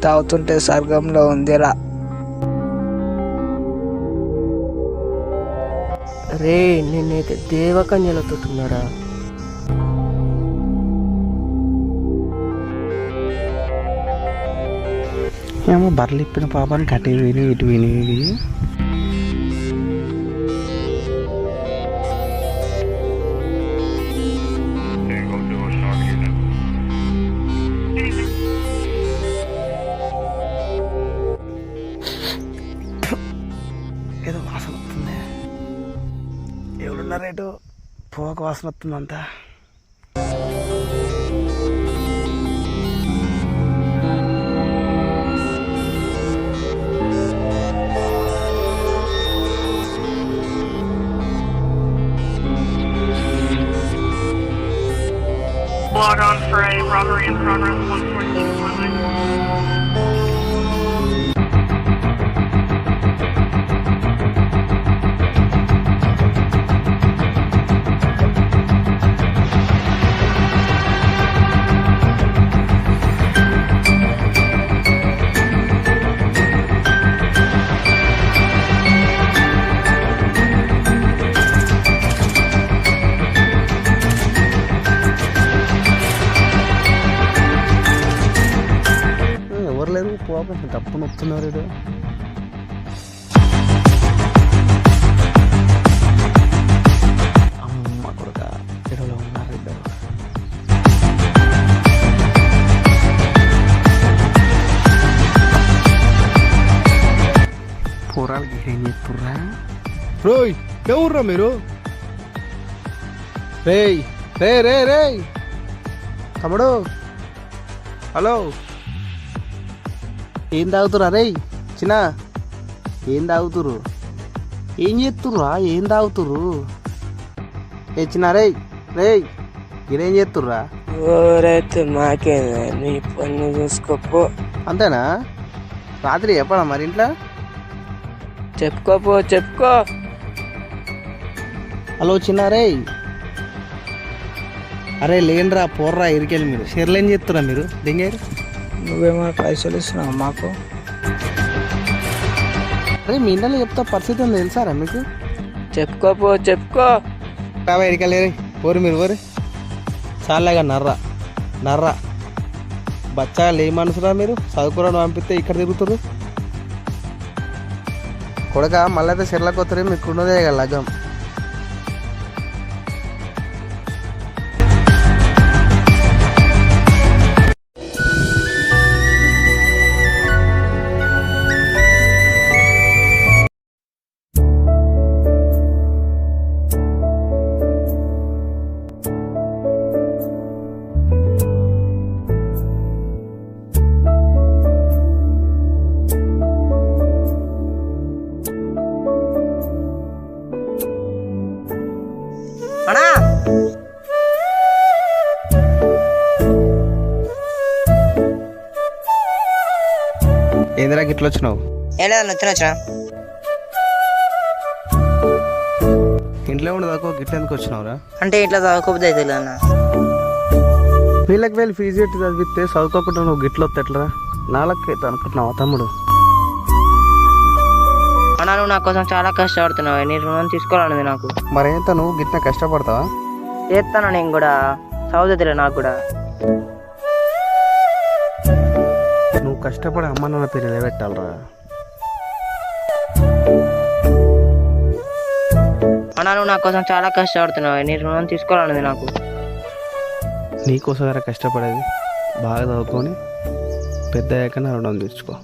తాగుతుంటే స్వర్గంలో ఉందిరా. రే నిన్నైతే దేవకన్యలతో ఉన్నారా? ఏమో బర్రెలు ఇప్పిన పాపానికి అటు విని ఇటు విని ఏదో వాసన వస్తుంది. ఎవరున్నారేటో పోక వాసన వస్తుందంతా. Log on for a robbery in progress 142 Highway. ఎవరు లేరు పోక తప్పు నొప్పుతున్నారు. ఇది అమ్మ కొడుక చెరువులో ఉన్నారు ఇద్దరు. పోరాలకి ఏం చెప్తుర్రా? రోయ్ ఎవర్రా మీరు? రేయ్ రే రే రే తమ్ముడు, హలో, ఏం తాగుతురా? రే చిన్న ఏం తాగుతురు? ఏం చేస్తుర్రా? ఏం తాగుతురు? ఏ చిన్న రే రే మీరేం చేస్తుర్రా? ఎవరైతే మాకేందా, నీ పన్ను చూసుకోపో. అంతేనా? రాత్రి చెప్పడా మరి ఇంట్లో? చెప్పుకోపో చెప్పుకో. హలో చిన్న రే, అరే లేండ్రా పోర్రా ఇరికెళ్ళి. మీరు షెర్లు ఏం చేస్తురా? మీరు దింగారు. నువ్వేమో పైసలు ఇస్తున్నావు మాకు? అరే మీ ఇంట్లో చెప్తా పరిస్థితి ఉంది తెలుసారా మీకు? చెప్పుకోపో చెప్పుకో. రావా ఇరికెళ్ళి పోరు మీరు పోరు. చాలాగా నర్రా నర్రా బచ్చాలు ఏ మనసురా మీరు? చదువుకోవడం పంపిస్తే ఇక్కడ తిరుగుతారు కొడక. మళ్ళీ అయితే షెర్లకు వస్తారు, మీకు ఉన్నదే కదా లగ్గం. అన్నా ఏందిరా గిట్ల వచ్చినావు? ఏం లేదన్న వచ్చిన ఇంట్లో ఉండదాకో గిట్ల ఎందుకు వచ్చినావురా? అంటే ఇట్లా చదువుకోపోతే అవుతుంది అన్న. వీళ్ళకి వెళ్ళి ఫీజు పెట్టి చదివిస్తే చదువుకోకుండా నువ్వు గిట్ల వస్తే ఎట్లరా? నాలుగైతే అనుకుంటున్నావా తమ్ముడు? అన్నా నువ్వు నా కోసం చాలా కష్టపడుతున్నావు, నీ రుణం తీసుకోవాలన్నది నాకు. మరేంత నువ్వు గిట్ల కష్టపడతావా? చేస్తాను నేను కూడా, చదువుతులే నాకు కూడా. నువ్వు కష్టపడి అమ్మ నాన్న పేరు నిలబెట్టాలరా. అన్నా నువ్వు నా కోసం చాలా కష్టపడుతున్నావు, నీ రుణం తీసుకోవాలన్నది నాకు. నీకోసం వేరే కష్టపడేది, బాగా చదువుకొని పెద్ద అయ్యాక నా రుణం తీర్చుకో.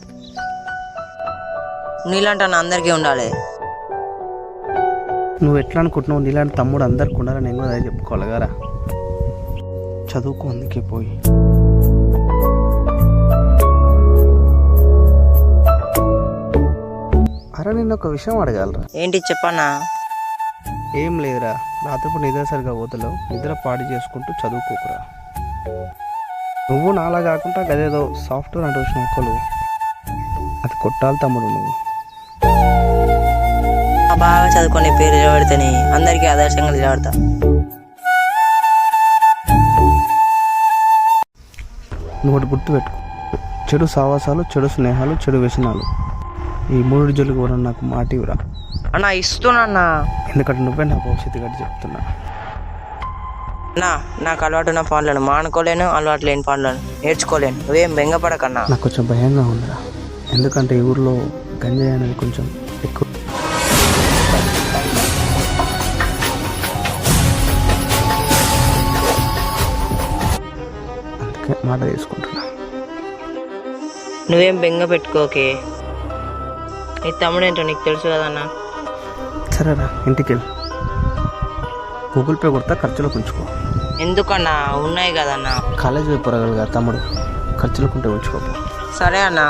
నీలాంటి అన్న అందరికీ ఉండాలి. నువ్వు ఎట్లా అనుకుంటున్నావు? నీలాంటి తమ్ముడు అందరికి ఉండాలని నేను కూడా అదే చెప్పుకోవాలి కదా. చదువుకో అందుకే పోయి. అరే నేను ఒక విషయం అడగాలరా. ఏంటి చెప్పన్నా? ఏం లేదురా, రాత్రిపూట నిద్ర సరిగా పోతలేవు, నిద్ర పాడు చేసుకుంటూ చదువుకోకురా. నువ్వు నాలా కాకుండా గదేదో సాఫ్ట్వేర్ అంటే వచ్చిన ఒక్కలు అది కొట్టాలి తమ్ముడు. నువ్వు బాగా చదువుకొని పేరు నిలబడితేనే అందరికీ ఆదర్శంగా నిలబడతా. నువ్వు ఒకటి గుర్తుపెట్టుకో, చెడు సావాసాలు, చెడు స్నేహాలు, చెడు వ్యసనాలు, ఈ మూడు జోలికి కూడా నాకు మాట ఇవ్వరా. అన్నా ఇస్తున్నా. ఎందుకంటే నువ్వే నా భవిష్యత్తు గట్టి చెప్తున్నా. అన్నా నాకు అలవాటు ఉన్న పనులను మానుకోలేను, అలవాటు లేని పనులను నేర్చుకోలేను. నువ్వేం బెంగపడకన్నా. నాకు కొంచెం భయంగా ఉందిరా, ఎందుకంటే ఈ ఊర్లో గంజాయి అనేది కొంచెం ఎక్కువ. అందుకే మాట తీసుకుంటున్నా. నువ్వేం బెంగ పెట్టుకోకే. నీ తమ్ముడు ఏంటో నీకు తెలుసు కదన్నా. సరేరా, ఇంటికి వెళ్ళి గూగుల్ పే కొడతా, ఖర్చులకు ఉంచుకో. ఎందుకన్నా ఉన్నాయి కదన్నా. కాలేజీ పోయి పొరగలుగా తమ్ముడు, ఖర్చులకు ఉంటే ఉంచుకోపో. సరే అన్నా.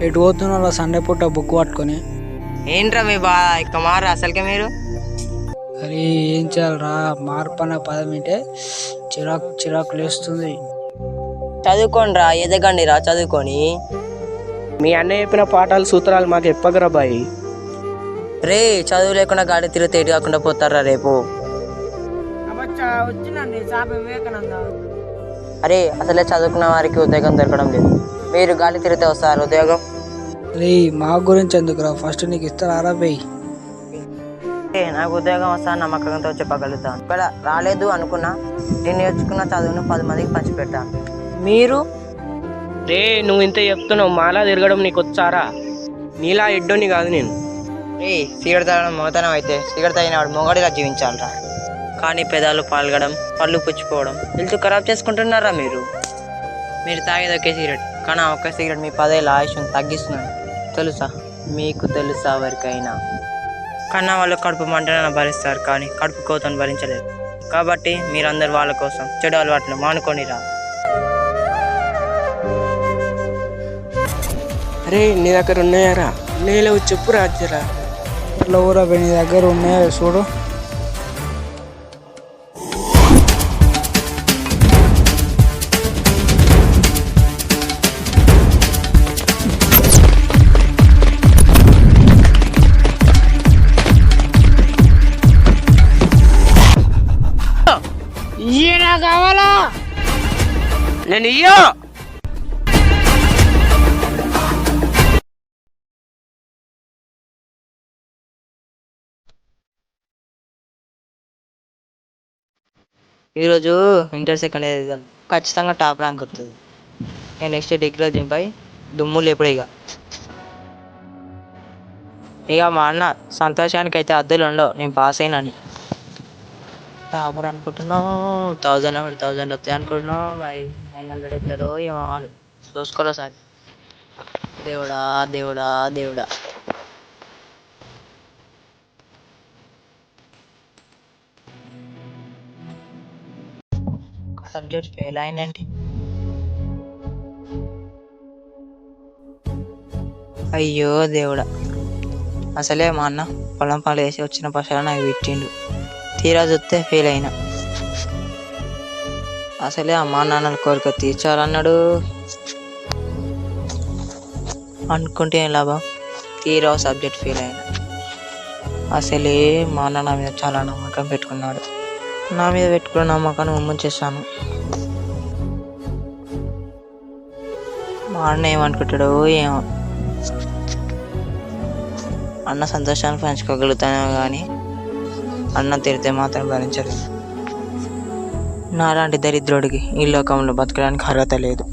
ఎటు పోతున్నారా సండే పూట బుక్ పట్టుకొని? ఏంట్రా మీ బాధ? ఇక మారు అసలుకే మీరు. అరే ఏం చేయాలరా, మార్పు అనే పదం ఏంటే చిరాకు చిరాకు లేస్తుంది. చదువుకోండి రా, ఎదగండి రా చదువుకొని. మీ అన్నయ్య చెప్పిన పాఠాలు సూత్రాలు మాకు చెప్పగరా బాయ్. రే చదువు లేకుండా గాడి తిరిగితే ఎటు కాకుండా పోతారా రేపు. అరే అసలే చదువుకున్న వారికి ఉద్యోగం దొరకడం లేదు. మీరు గాలి తిరిగితే వస్తారు ఉద్యోగం. రే మా గురించి ఎందుకురా, ఫస్ట్ నీకు ఇస్తారా బెయ్యి? నాకు ఉద్యోగం వస్తా నమ్మకంతో చెప్పగలుగుతాను. ఇక్కడ రాలేదు అనుకున్నా, నేను నేర్చుకున్న చదువును 10 మందికి పంచిపెట్టాను. మీరు రే నువ్వు ఇంత చెప్తున్నావు, మాలా తిరగడం నీకు వచ్చారా? నీలా ఎడ్డోని కాదు నేను. రే సిగరెట్ తాగడం మోతనం అయితే సిగరెట్ తాగినవాడు మొగడిలా జీవించాలరా. కానీ పెదాలు పాల్గడం, పళ్ళు పుచ్చిపోవడం, హెల్త్ ఖరాబ్ చేసుకుంటున్నారా మీరు. మీరు తాగేది ఒకే సిగరెట్, కానీ ఆ ఒక్క సిగరెట్ మీ 10 ఏళ్ళ ఆయుష్ను తగ్గిస్తున్నాను. తెలుసా? మీకు తెలుసా ఎవరికైనా? కన్నా వాళ్ళు కడుపు మంటలను భరిస్తారు, కానీ కడుపు కోతను భరించలేరు. కాబట్టి మీరందరూ వాళ్ళ కోసం చెడు అలవాట్లు మానుకోనిరా. అరే నీ దగ్గర ఉన్నాయారా? లేవు చెప్పు రాజ్యరా. ఇట్లా ఊరా నీ దగ్గర ఉన్నాయో చూడు. కావాలా నేను ఇయ్యో. ఈరోజు ఇంటర్ సెకండ్ ఇయర్ ఖచ్చితంగా టాప్ ర్యాంక్ వస్తుంది. నేను నెక్స్ట్ డిగ్రీలో దింపై దుమ్ము లేపుడు. ఇక మా అన్న సంతోషానికి అయితే అద్దెలు ఉండవు, నేను పాస్ అయినాను. టాపర్ అనుకుంటున్నావు, 1000 వస్తాయి అనుకుంటున్నావు, 900 ఎత్తారో ఏమో చూసుకోరా సార్. దేవుడా దేవుడా దేవుడా. సబ్జెక్ట్ ఫెయిల్ అయిందండి. అయ్యో దేవుడా. అసలే మా అన్న పొలం పనులు వేసి వచ్చిన పైసలు నాకు పెట్టిండు, తీరా చూస్తే ఫెయిల్ అయినా. అసలే అమ్మా నాన్నల కోరిక తీర్చాలన్నాడు అనుకుంటే ఏం లాభం, తీరా సబ్జెక్ట్ ఫెయిల్ అయినా. అసలే మా అన్న నా మీద చాలా నమ్మకం పెట్టుకున్నాడు, నా మీద పెట్టుకున్న నమ్మకాన్ని ముంచేస్తాను. మా అన్న ఏమనుకుంటాడో ఏమో. అన్న సంతోషాన్ని పంచుకోగలుగుతాను కానీ అన్న తిరిగితే మాత్రం భరించలేదు. నాలాంటి దరిద్రుడికి ఈ లోకంలో బతకడానికి అర్హత లేదు.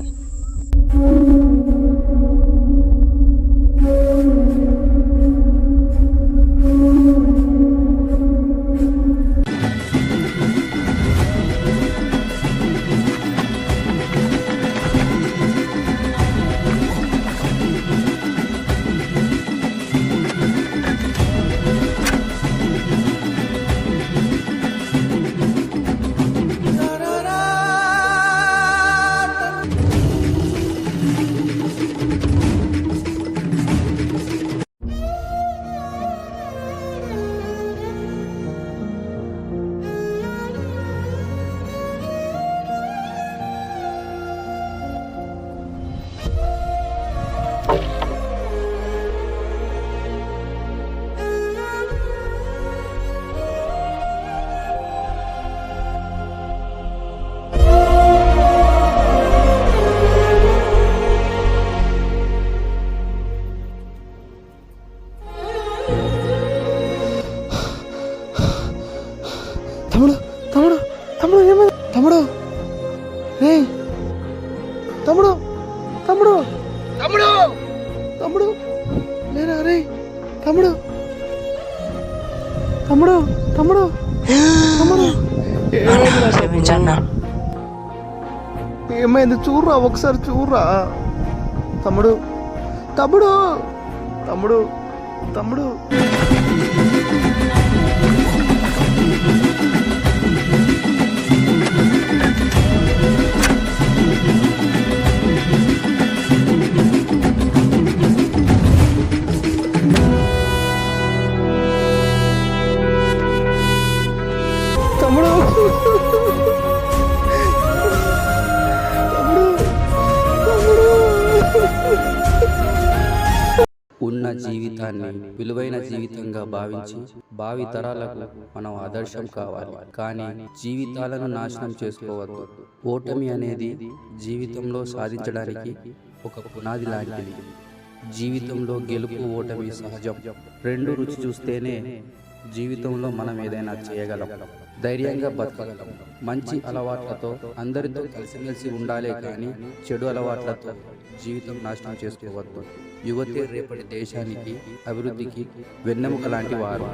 తమ్ముడు తమ్ముడు తమ్ముడు ఏమైంది తమ్ముడు రే తమ్ముడు తమ్ముడు తమ్ముడు తమ్ముడు లేరా రే తమ్ముడు తమ్ముడు తమ్ముడు తమ్ముడు ఏమైంది చూర్రా ఒకసారి చూర్రా తమ్ముడు తమ్ముడు తమ్ముడు తమ్ముడు తమ్ముడు ఉన్న జీవితాన్ని విలువైన జీవితంగా భావించి భావి తరాలకు మనం ఆదర్శం కావాలి. కానీ జీవితాలను నాశనం చేసుకోవద్దు. ఓటమి అనేది జీవితంలో సాధించడానికి ఒక పునాది లాంటిది. జీవితంలో గెలుపు ఓటమి సహజం. రెండు రుచి చూస్తేనే జీవితంలో మనం ఏదైనా చేయగలం, ధైర్యంగా బతకగలం. మంచి అలవాట్లతో అందరితో కలిసిమెలిసి ఉండాలే కానీ చెడు అలవాట్లతో జీవితం నాశనం చేసుకోవద్దు. యువతే రేపటి దేశానికి అభివృద్ధికి వెన్నెముక లాంటి వారు.